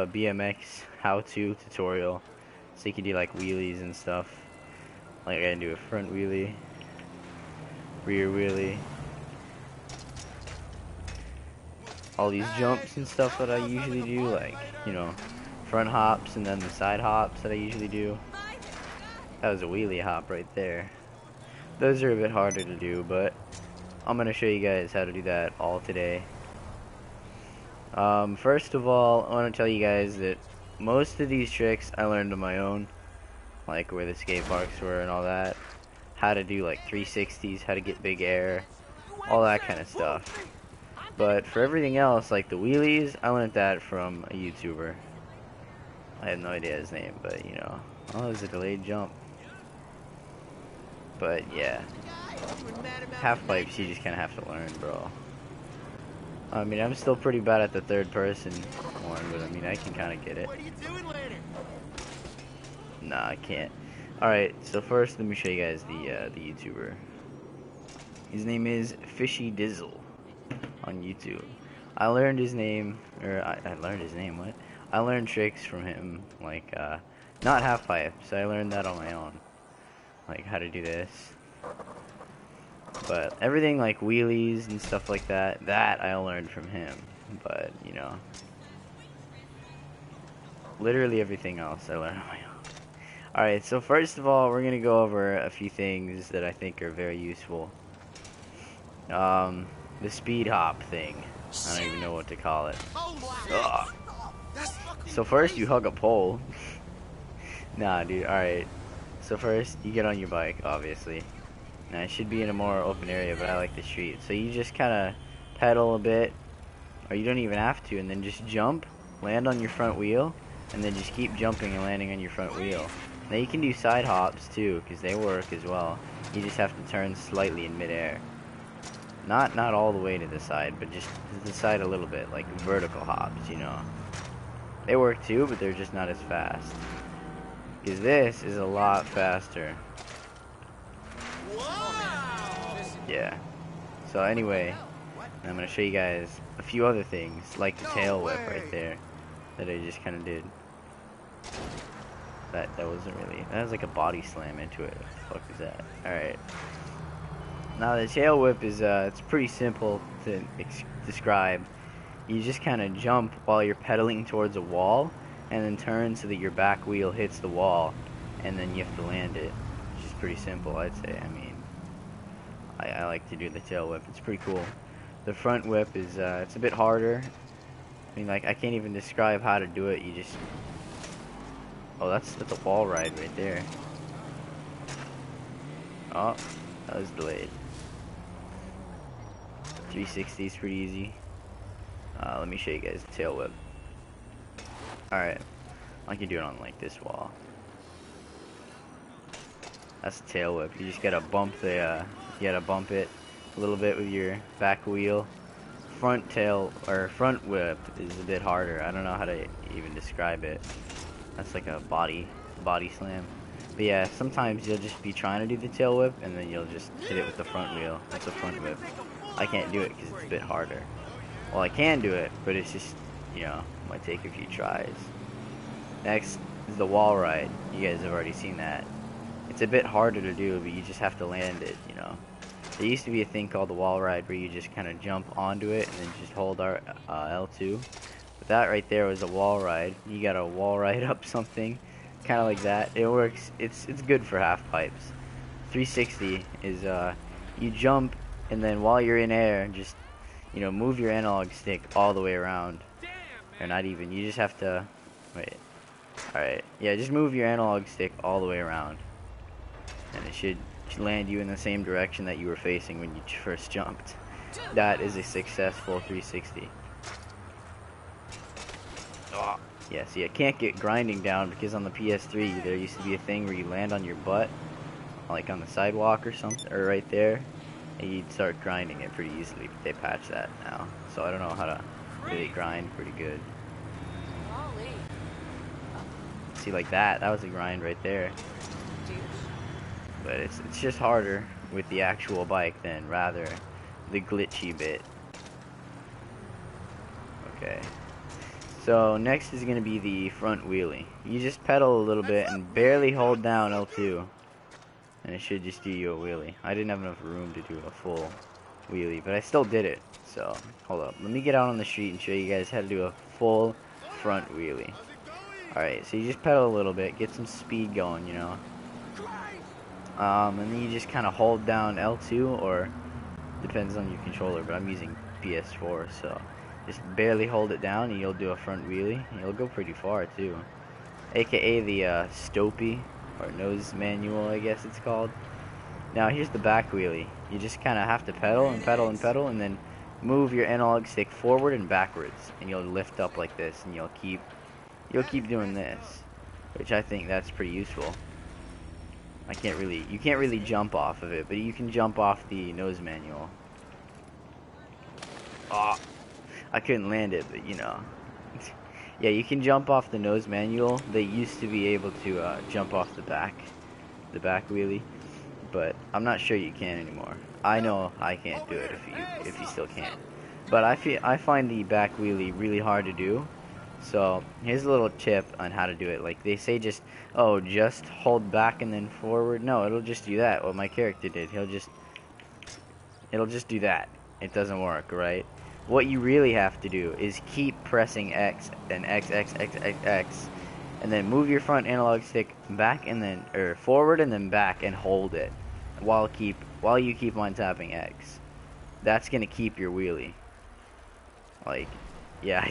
a BMX how-to tutorial, so you can do like wheelies and stuff. Like I gotta do a front wheelie, rear wheelie, all these jumps and stuff that I usually do, like, you know, front hops and then the side hops that I usually do. That was a wheelie hop right there. Those are a bit harder to do, but I'm gonna show you guys how to do that all today. First of all, I want to tell you guys that most of these tricks I learned on my own, like where the skate parks were and all that, how to do like 360s, how to get big air, all that kind of stuff. But for everything else, like the wheelies, I learned that from a YouTuber. I have no idea his name, but you know, oh, it was a delayed jump. But yeah, half pipes you just kind of have to learn, bro. I mean, I'm still pretty bad at the third person one, but I mean, I can kind of get it. What are you doing later? Nah, I can't. Alright, so first let me show you guys the YouTuber. His name is Fishy Dizzle on YouTube. I learned his name, or I learned his name, what? I learned tricks from him, like, not half pipes. I learned that on my own. Like, how to do this. But everything like wheelies and stuff like that, that I learned from him. But, you know, literally everything else I learned on my own. Alright, so first of all, we're going to go over a few things that I think are very useful. The speed hop thing. I don't even know what to call it. Ugh. So first you hug a pole. Nah, dude, alright. So first, you get on your bike, obviously. Now, it should be in a more open area, but I like the street. So you just kind of pedal a bit, or you don't even have to, and then just jump, land on your front wheel, and then just keep jumping and landing on your front wheel. Now you can do side hops too, because they work as well. You just have to turn slightly in midair. Not all the way to the side, but just to the side a little bit, like vertical hops, you know. They work too, but they're just not as fast. Because this is a lot faster. Yeah. So anyway, I'm going to show you guys a few other things, like the tail whip right there, that I just kind of did. That wasn't really, that was like a body slam into it. What the fuck is that? Alright. Now the tail whip is, it's pretty simple to describe. You just kind of jump while you're pedaling towards a wall, and then turn so that your back wheel hits the wall, and then you have to land it. Which is pretty simple, I'd say. I mean, I like to do the tail whip. It's pretty cool. The front whip is, it's a bit harder. I mean, like, I can't even describe how to do it. You just... Oh, that's a wall ride right there. Oh, that was delayed. 360 is pretty easy. Let me show you guys the tail whip. Alright. I can do it on, like, this wall. That's the tail whip. You just gotta bump the, you gotta bump it a little bit with your back wheel. Front tail, or front whip is a bit harder. I don't know how to even describe it. That's like a body slam. But yeah, sometimes you'll just be trying to do the tail whip, and then you'll just hit it with the front wheel. That's a front whip. I can't do it because it's a bit harder. Well, I can do it, but it's just, you know, might take a few tries. Next is the wall ride. You guys have already seen that. It's a bit harder to do, but you just have to land it, you know. There used to be a thing called the wall ride where you just kind of jump onto it and then just hold L2. But that right there was a wall ride. You got to wall ride up something, kind of like that. It works. It's good for half pipes. 360 is you jump, and then while you're in air, just, you know, move your analog stick all the way around. Or not even. You just have to wait. Alright, yeah, just move your analog stick all the way around, and it should land you in the same direction that you were facing when you first jumped. That is a successful 360. Oh, yeah, see, I can't get grinding down because on the PS3 there used to be a thing where you land on your butt, like on the sidewalk or something, or right there, and you'd start grinding it pretty easily, but they patched that now. So I don't know how to really grind pretty good. See, like that was a grind right there. But it's just harder with the actual bike than rather the glitchy bit. Okay. So next is gonna be the front wheelie. You just pedal a little bit and barely hold down L2, and it should just do you a wheelie. I didn't have enough room to do a full wheelie, but I still did it. So hold up, let me get out on the street and show you guys how to do a full front wheelie. Alright, so you just pedal a little bit, get some speed going, you know. And then you just kind of hold down L2, or depends on your controller, but I'm using PS4, so just barely hold it down and you'll do a front wheelie. You'll go pretty far too. AKA the Stopey, or nose manual, I guess it's called. Now here's the back wheelie. You just kind of have to pedal and pedal and pedal, and then move your analog stick forward and backwards, and you'll lift up like this, and you'll keep doing this, which I think that's pretty useful. You can't really jump off of it, but you can jump off the nose manual. Oh, I couldn't land it, but you know. Yeah, you can jump off the nose manual. They used to be able to jump off the back wheelie, but I'm not sure you can anymore. I know I can't do it if you still can. But I find the back wheelie really hard to do. So here's a little tip on how to do it. Like they say, just hold back and then forward. No, it'll just do that. What my character did, it'll just do that. It doesn't work, right? What you really have to do is keep pressing X and X, X, X, X, X, and then move your front analog stick back and then forward and then back and hold it while you keep on tapping X. That's gonna keep your wheelie. Like, yeah,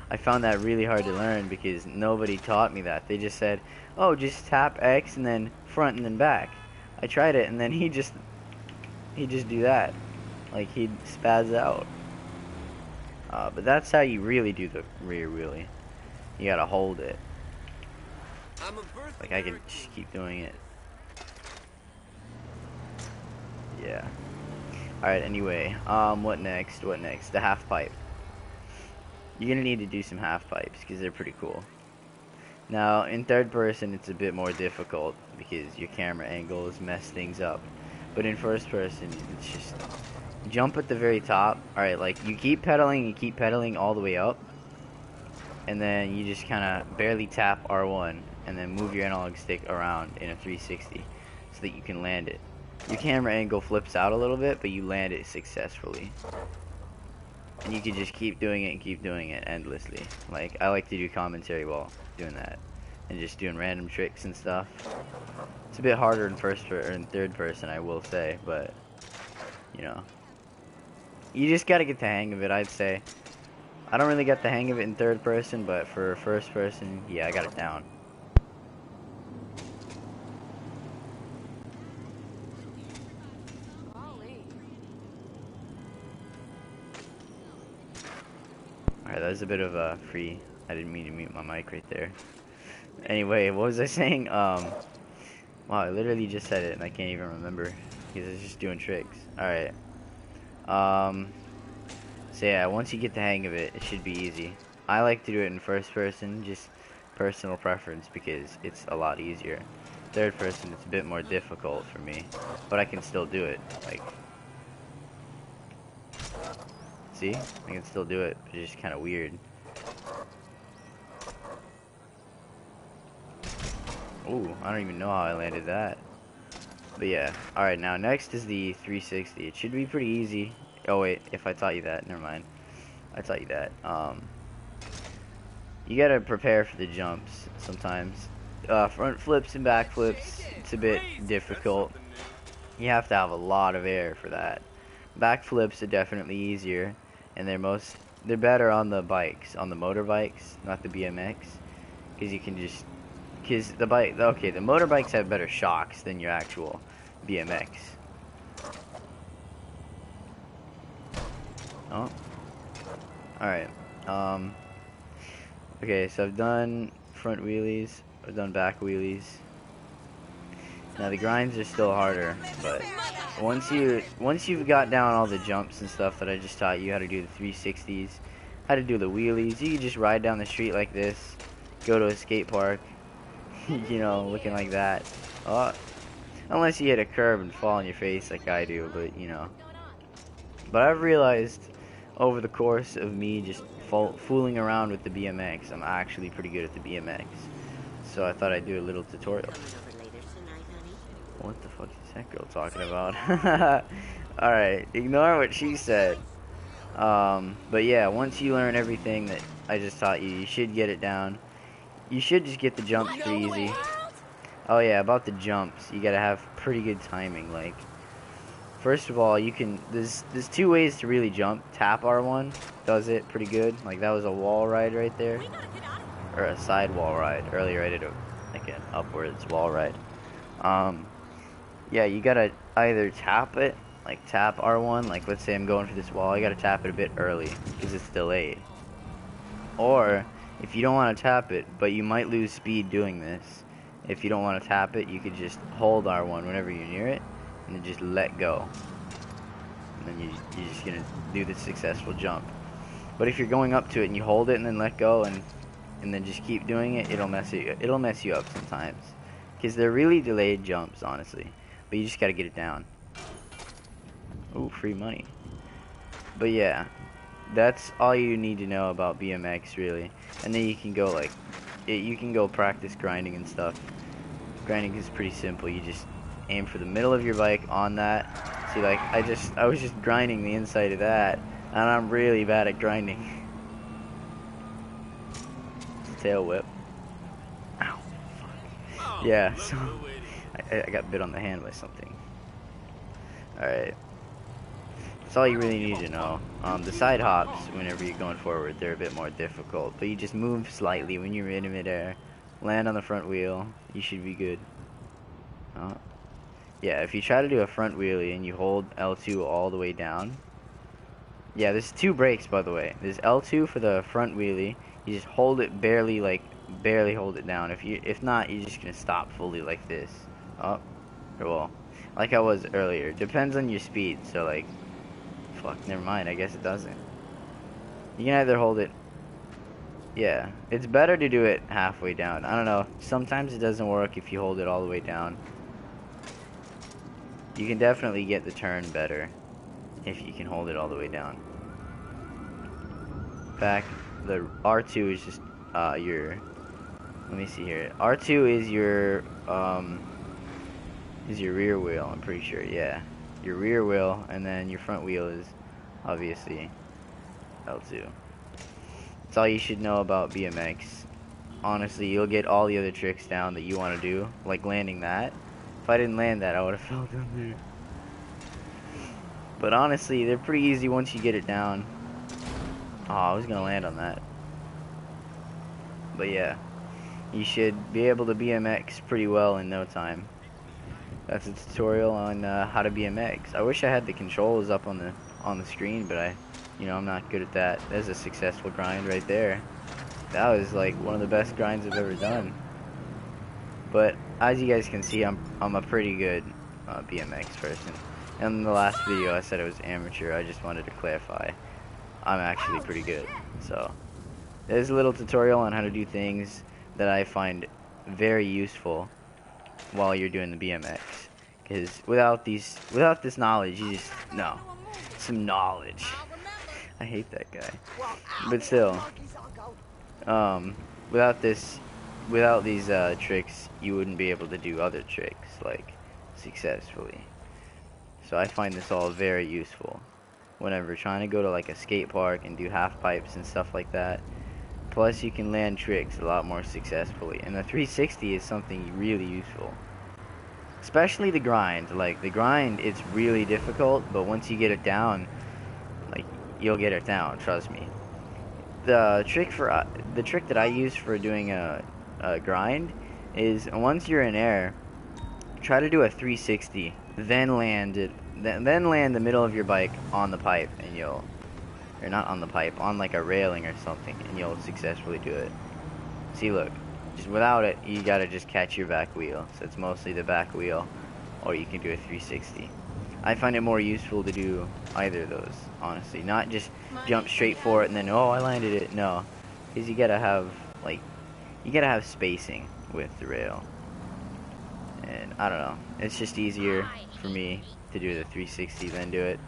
I found that really hard to learn because nobody taught me that. They just said, oh, just tap X and then front and then back. I tried it and then he'd just do that. Like he'd spaz out. But that's how you really do the rear wheelie. You gotta hold it. Like I can just keep doing it. Yeah. Alright, anyway. What next? What next? The half pipe. You're gonna need to do some half pipes because they're pretty cool. Now, in third person, it's a bit more difficult because your camera angles mess things up. But in first person, it's just jump at the very top. Alright, like you keep pedaling all the way up, and then you just kind of barely tap R1 and then move your analog stick around in a 360 so that you can land it. Your camera angle flips out a little bit, but you land it successfully. And you can just keep doing it endlessly. Like, I like to do commentary while doing that, and just doing random tricks and stuff. It's a bit harder in third person, I will say, but you know, you just gotta get the hang of it, I'd say. I don't really get the hang of it in third person, but for first person, yeah, I got it down. Alright, that was a bit of a free. I didn't mean to mute my mic right there. Anyway, what was I saying? Wow, I literally just said it and I can't even remember because I was just doing tricks. Alright. So yeah, once you get the hang of it, it should be easy. I like to do it in first person, just personal preference because it's a lot easier. Third person, it's a bit more difficult for me, but I can still do it. Like, see? I can still do it, but it's just kind of weird. Ooh, I don't even know how I landed that. But yeah, alright, now next is the 360. It should be pretty easy. Oh wait, if I taught you that, never mind. I taught you that. You gotta prepare for the jumps sometimes. Front flips and back flips, it's a bit difficult. You have to have a lot of air for that. Back flips are definitely easier, and they're better on the bikes, on the motorbikes, not the BMX, because you can just, the motorbikes have better shocks than your actual BMX. Oh, alright. Okay, so I've done front wheelies, I've done back wheelies. Now the grinds are still harder, but once you've got down all the jumps and stuff that I just taught you, how to do the 360s, how to do the wheelies, you can just ride down the street like this, go to a skate park, you know, looking like that. Unless you hit a curb and fall on your face like I do, but you know. But I've realized over the course of me just fooling around with the BMX. I'm actually pretty good at the BMX. So I thought I'd do a little tutorial. What the fuck is that girl talking about? Alright, ignore what she said. But yeah, once you learn everything that I just taught you, you should get it down. You should just get the jumps pretty easy. Oh yeah, about the jumps, you gotta have pretty good timing. Like, first of all, you can, there's two ways to really jump. Tap R1 does it pretty good. Like, that was a wall ride right there. Or a side wall ride. Earlier I did like an upwards wall ride. Yeah, you gotta either tap it, like tap R1, like let's say I'm going for this wall, I gotta tap it a bit early, because it's delayed. Or, if you don't want to tap it, but you might lose speed doing this, if you don't want to tap it, you could just hold R1 whenever you're near it, and then just let go. And then you're just gonna do the successful jump. But if you're going up to it and you hold it and then let go and then just keep doing it, it'll mess you up sometimes. Because they're really delayed jumps, honestly. But you just gotta get it down. Ooh, free money. But yeah, that's all you need to know about BMX, really. And then you can go, like, you can go practice grinding and stuff. Grinding is pretty simple. You just aim for the middle of your bike on that. See, like, I was just grinding the inside of that, and I'm really bad at grinding. Tail whip. Ow, fuck. Yeah, so I got bit on the hand by something. Alright. That's all you really need to know. The side hops, whenever you're going forward, they're a bit more difficult. But you just move slightly when you're in midair. Land on the front wheel. You should be good. Yeah, if you try to do a front wheelie and you hold L2 all the way down. Yeah, there's two brakes, by the way. There's L2 for the front wheelie. You just hold it barely, like, barely hold it down. If not, you're just gonna stop fully like this. Oh, well, like I was earlier. Depends on your speed. So like, fuck, never mind. I guess it doesn't. You can either hold it. Yeah, it's better to do it halfway down. I don't know. Sometimes it doesn't work if you hold it all the way down. You can definitely get the turn better if you can hold it all the way down. Back, the R2 is just your. Let me see here. R2 is your rear wheel. I'm pretty sure. Yeah, your rear wheel, and then your front wheel is obviously L2. That's all you should know about BMX. Honestly, you'll get all the other tricks down that you want to do, like landing that. If I didn't land that, I would have fell down there. But honestly, they're pretty easy once you get it down. Oh, I was gonna land on that. But yeah, you should be able to BMX pretty well in no time. That's a tutorial on how to BMX. I wish I had the controls up on the screen, but I'm not good at that. There's a successful grind right there. That was like one of the best grinds I've ever done. But as you guys can see, I'm a pretty good BMX person. In the last video, I said I was amateur. I just wanted to clarify. I'm actually pretty good. So there's a little tutorial on how to do things that I find very useful while you're doing the BMX. Because without this knowledge, you just no, some knowledge. I hate that guy. But still, without these tricks, you wouldn't be able to do other tricks like successfully. So I find this all very useful whenever trying to go to like a skate park and do half pipes and stuff like that. Plus you can land tricks a lot more successfully, and the 360 is something really useful. Especially the grind. Like the grind, it's really difficult, but once you get it down, like you'll get it down, trust me. The trick that I use for doing a grind is once you're in air, try to do a 360, then land it, then land the middle of your bike on the pipe, and or not on the pipe, on like a railing or something, and you'll successfully do it. See, look, just without it, you gotta just catch your back wheel. So it's mostly the back wheel, or you can do a 360. I find it more useful to do either of those, honestly. Not just jump straight for it and then, oh, I landed it. No, because you gotta have spacing with the rail. And I don't know, it's just easier for me to do the 360 than do it.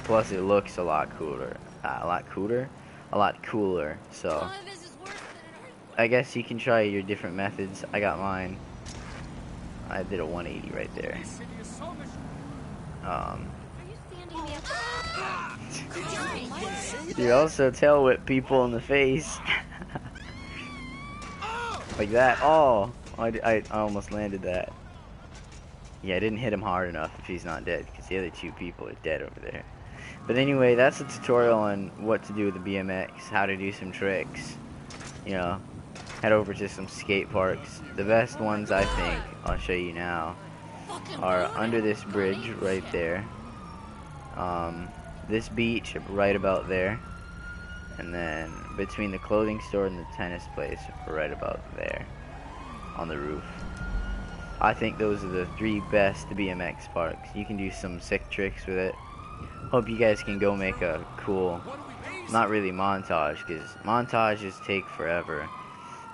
Plus, it looks a lot cooler. a lot cooler. So I guess you can try your different methods. I got mine. I did a 180 right there. You also tail whip people in the face. Like that. Oh, I almost landed that. Yeah, I didn't hit him hard enough if he's not dead, because the other two people are dead over there. But anyway, that's a tutorial on what to do with the BMX, how to do some tricks. You know, head over to some skate parks. The best ones, I think, I'll show you now, are under this bridge right there. This beach right about there. And then between the clothing store and the tennis place right about there on the roof. I think those are the 3 best BMX parks. You can do some sick tricks with it. Hope you guys can go make a cool, not really montage, because montages take forever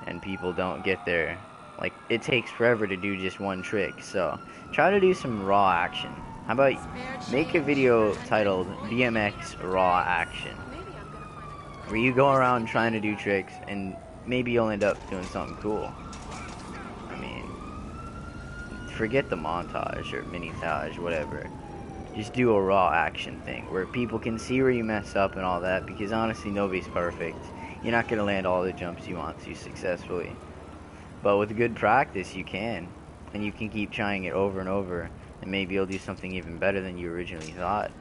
and people don't get there. Like, it takes forever to do just one trick, so try to do some raw action. How about make a video titled BMX Raw Action, where you go around trying to do tricks and maybe you'll end up doing something cool. I mean, forget the montage or mini-tage, whatever. Just do a raw action thing where people can see where you mess up and all that, because honestly nobody's perfect. You're not going to land all the jumps you want to successfully. But with good practice you can. And you can keep trying it over and over, and maybe you'll do something even better than you originally thought.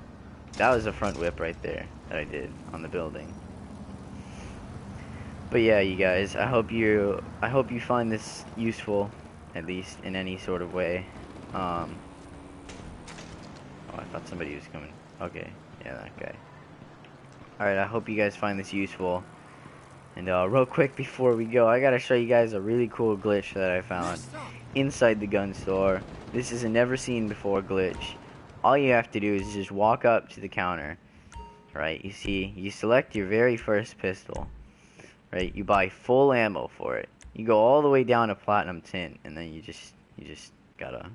That was a front whip right there that I did on the building. But yeah, you guys, I hope you find this useful, at least in any sort of way. Oh, I thought somebody was coming. Okay, yeah, that guy. Alright, I hope you guys find this useful. And real quick before we go, I gotta show you guys a really cool glitch that I found inside the gun store. This is a never seen before glitch. All you have to do is just walk up to the counter. Right, you see, you select your very first pistol. Right, you buy full ammo for it. You go all the way down to platinum tint, and then you just gotta